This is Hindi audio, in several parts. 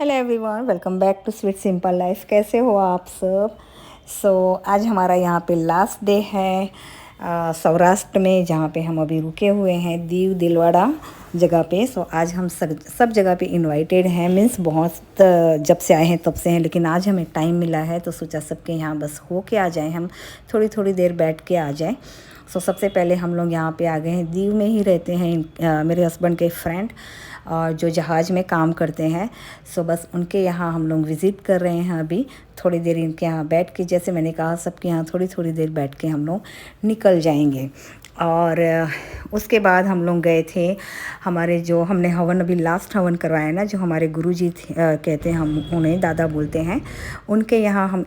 Hello everyone, welcome back to sweet simple life. कैसे हो आप सब? आज हमारा यहाँ पे लास्ट डे है सौराष्ट्र में, जहाँ पे हम अभी रुके हुए हैं दीव दिलवाड़ा जगह पे। आज हम सब जगह पे इनवाइटेड हैं, मीन्स बहुत जब से आए हैं तब से हैं, लेकिन आज हमें टाइम मिला है तो सोचा सबके यहाँ बस हो के आ जाएं, हम थोड़ी थोड़ी देर बैठ के आ जाएं। सबसे पहले हम लोग यहाँ पे आ गए हैं। दीव में ही रहते हैं मेरे हस्बैंड के फ्रेंड जो जहाज़ में काम करते हैं। बस उनके यहाँ हम लोग विज़िट कर रहे हैं। अभी थोड़ी देर इनके यहाँ बैठ के, जैसे मैंने कहा, सबके यहाँ थोड़ी थोड़ी देर बैठ के हम लोग निकल जाएंगे। और उसके बाद हम लोग गए थे हमारे जो हमने हवन, अभी लास्ट हवन करवाया ना, जो हमारे गुरुजी कहते हैं, हम उन्हें दादा बोलते हैं, उनके यहाँ हम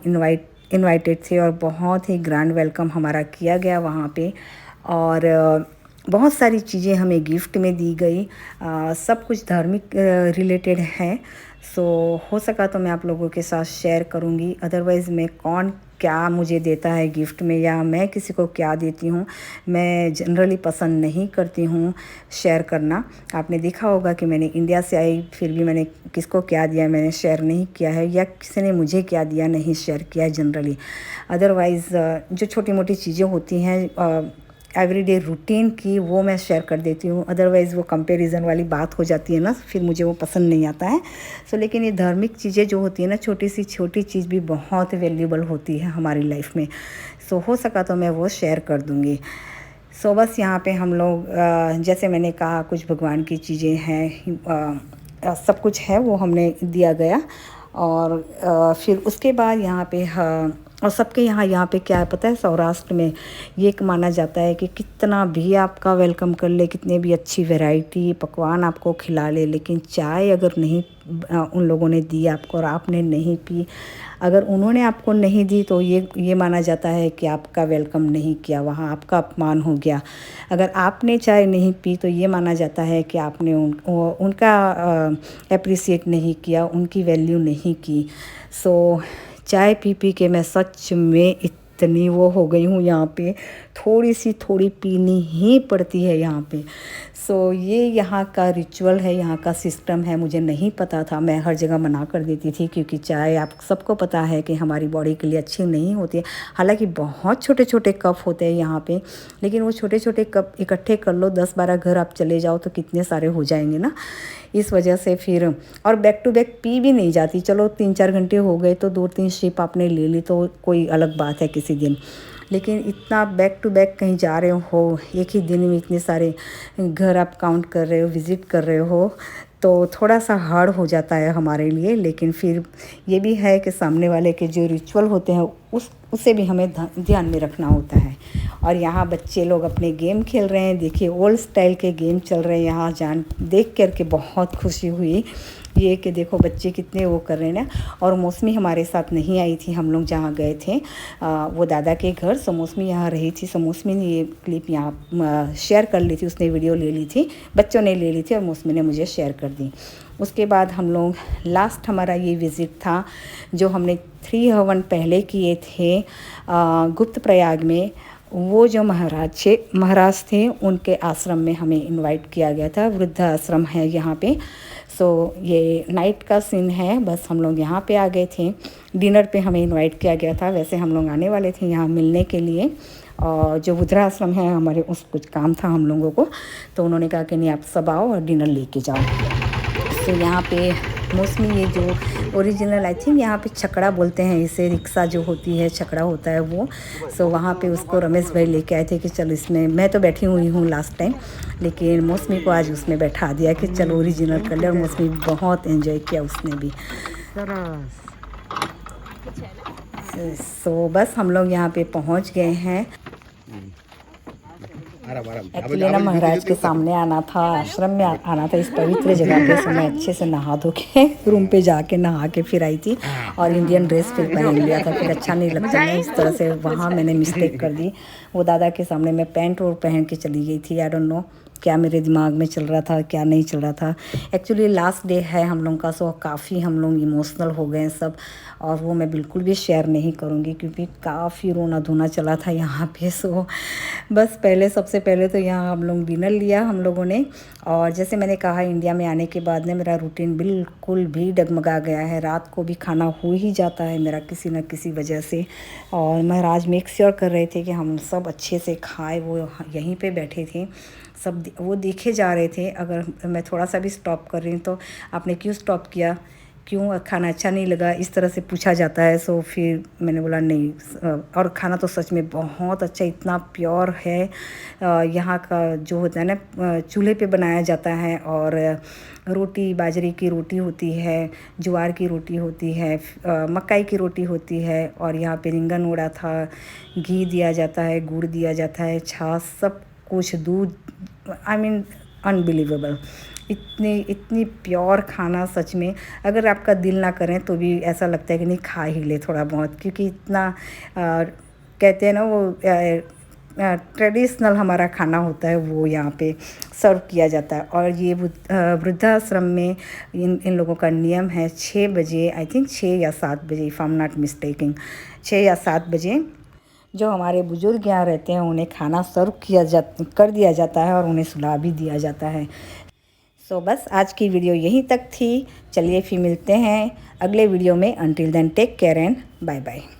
इनवाइटेड थे और बहुत ही ग्रैंड वेलकम हमारा किया गया वहाँ पे। और बहुत सारी चीज़ें हमें गिफ्ट में दी गई, सब कुछ धार्मिक रिलेटेड है। हो सका तो मैं आप लोगों के साथ शेयर करूँगी, अदरवाइज़ मैं कौन क्या मुझे देता है गिफ्ट में या मैं किसी को क्या देती हूँ, मैं जनरली पसंद नहीं करती हूँ शेयर करना। आपने देखा होगा कि मैंने इंडिया से आई, फिर भी मैंने किसको क्या दिया मैंने शेयर नहीं किया है, या किसी ने मुझे क्या दिया नहीं शेयर किया है जनरली। अदरवाइज़ जो छोटी मोटी चीज़ें होती हैं एवरीडे रूटीन की, वो मैं शेयर कर देती हूँ। अदरवाइज़ वो कंपैरिजन वाली बात हो जाती है ना, फिर मुझे वो पसंद नहीं आता है। लेकिन ये धार्मिक चीज़ें जो होती है ना, छोटी सी छोटी चीज़ भी बहुत वैल्यूबल होती है हमारी लाइफ में। हो सका तो मैं वो शेयर कर दूँगी। बस यहाँ पे हम लोग जैसे मैंने कहा, कुछ भगवान की चीज़ें हैं, सब कुछ है वो हमने दिया गया। और फिर उसके बाद यहाँ पे और सबके यहाँ पे क्या है पता है, सौराष्ट्र में ये एक माना जाता है कि कितना भी आपका वेलकम कर ले, कितने भी अच्छी वैरायटी पकवान आपको खिला ले, लेकिन चाय अगर नहीं उन लोगों ने दी आपको और आपने नहीं पी, अगर उन्होंने आपको नहीं दी, तो ये माना जाता है कि आपका वेलकम नहीं किया, वहाँ आपका अपमान हो गया। अगर आपने चाय नहीं पी तो ये माना जाता है कि आपने उनका अप्रिसिएट नहीं किया, उनकी वैल्यू नहीं की। चाय पी पी के मैं सच में इतनी वो हो गई हूँ, यहाँ पे थोड़ी पीनी ही पड़ती है यहाँ पे। ये यहाँ का रिचुअल है, यहाँ का सिस्टम है। मुझे नहीं पता था, मैं हर जगह मना कर देती थी, क्योंकि चाय आप सबको पता है कि हमारी बॉडी के लिए अच्छी नहीं होती है। हालांकि बहुत छोटे छोटे कप होते हैं यहाँ पे, लेकिन वो छोटे छोटे कप इकट्ठे कर लो, 10-12 घर आप चले जाओ तो कितने सारे हो जाएंगे ना। इस वजह से फिर, और बैक टू बैक पी भी नहीं जाती। चलो 3-4 घंटे हो गए तो 2-3 सिप आपने ले ली तो कोई अलग बात है किसी दिन, लेकिन इतना बैक टू बैक कहीं जा रहे हो, एक ही दिन में इतने सारे घर आप काउंट कर रहे हो, विज़िट कर रहे हो, तो थोड़ा सा हार्ड हो जाता है हमारे लिए। लेकिन फिर ये भी है कि सामने वाले के जो रिचुअल होते हैं उसे भी हमें ध्यान में रखना होता है। और यहाँ बच्चे लोग अपने गेम खेल रहे हैं, देखिए ओल्ड स्टाइल के गेम चल रहे हैं यहाँ। देख करके बहुत खुशी हुई ये कि देखो बच्चे कितने वो कर रहे हैं ना। और मौसमी हमारे साथ नहीं आई थी, हम लोग जहाँ गए थे वो दादा के घर। मौसमी यहाँ रही थी। मौसमी ने ये क्लिप यहाँ शेयर कर ली थी, उसने वीडियो ले ली थी, बच्चों ने ले ली थी और मौसमी ने मुझे शेयर कर दी। उसके बाद हम लोग लास्ट हमारा ये विज़िट था जो हमने 3 हवन पहले किए थे गुप्त प्रयाग में। वो जो महाराज थे उनके आश्रम में हमें इनवाइट किया गया था। वृद्ध आश्रम है यहाँ पे। ये नाइट का सीन है। बस हम लोग यहाँ पे आ गए थे, डिनर पे हमें इनवाइट किया गया था। वैसे हम लोग आने वाले थे यहाँ मिलने के लिए, और जो वृद्धाश्रम है हमारे, उस कुछ काम था हम लोगों को, तो उन्होंने कहा कि नहीं आप सब आओ और डिनर लेके जाओ। यहाँ पे मोस्टली ये जो ओरिजिनल, आई थिंक यहाँ पे छकड़ा बोलते हैं इसे, रिक्शा जो होती है छकड़ा होता है वो। वहाँ पे उसको रमेश भाई लेके आए थे कि चल इसमें, मैं तो बैठी हुई हूँ लास्ट टाइम, लेकिन मौसमी को आज उसमें बैठा दिया कि चलो ओरिजिनल कर ले। और मौसमी बहुत एंजॉय किया उसने भी। बस हम लोग यहाँ पे पहुँच गए हैं। एक्चुअली ना महाराज के सामने आना था, आश्रम में आना था, इस पवित्र जगह पे। मैं अच्छे से नहा धो के रूम पे जाके नहा के फिर आई थी, और इंडियन ड्रेस फिर पहन लिया था, फिर अच्छा नहीं लगता ना इस तरह से। वहाँ मैंने मिस्टेक कर दी। वो दादा के सामने मैं पैंट और पहन के चली गई थी, आई डोंट नो क्या मेरे दिमाग में चल रहा था, क्या नहीं चल रहा था। एक्चुअली लास्ट डे है हम लोगों का, सो काफ़ी हम लोग इमोशनल हो गए सब, और वो मैं बिल्कुल भी शेयर नहीं करूँगी क्योंकि काफ़ी रोना धोना चला था यहाँ पे। सो बस सबसे पहले तो यहाँ हम लोग डिनर लिया हम लोगों ने। और जैसे मैंने कहा, इंडिया में आने के बाद में मेरा रूटीन बिल्कुल भी डगमगा गया है। रात को भी खाना हो ही जाता है मेरा किसी न किसी वजह से। और महाराज मेक श्योर कर रहे थे कि हम सब अच्छे से खाएं। वो यहीं पे बैठे थे, सब वो देखे जा रहे थे। अगर मैं थोड़ा सा भी स्टॉप कर रही हूँ तो आपने क्यों स्टॉप किया, क्यों खाना अच्छा नहीं लगा, इस तरह से पूछा जाता है। सो फिर मैंने बोला नहीं, और खाना तो सच में बहुत अच्छा, इतना प्योर है। यहाँ का जो होता है ना, चूल्हे पे बनाया जाता है। और रोटी बाजरे की रोटी होती है, ज्वार की रोटी होती है, मकाई की रोटी होती है। और यहाँ पे रिंगन ओड़ा था, घी दिया जाता है, गुड़ दिया जाता है, छाछ, सब कुछ, दूध, आई मीन अनबिलीवेबल। इतनी प्योर खाना सच में, अगर आपका दिल ना करें तो भी ऐसा लगता है कि नहीं खा ही ले थोड़ा बहुत, क्योंकि इतना कहते हैं ना वो ट्रेडिशनल हमारा खाना होता है, वो यहाँ पे सर्व किया जाता है। और ये वृद्धाश्रम में इन लोगों का नियम है 6 बजे, आई थिंक 6 या 7 बजे, if I am not mistaking, 6 या 7 बजे जो हमारे बुज़ुर्ग यहाँ रहते हैं उन्हें खाना सर्व कर दिया जाता है और उन्हें सुला भी दिया जाता है। सो बस आज की वीडियो यहीं तक थी। चलिए फिर मिलते हैं अगले वीडियो में। Until then take care and bye bye.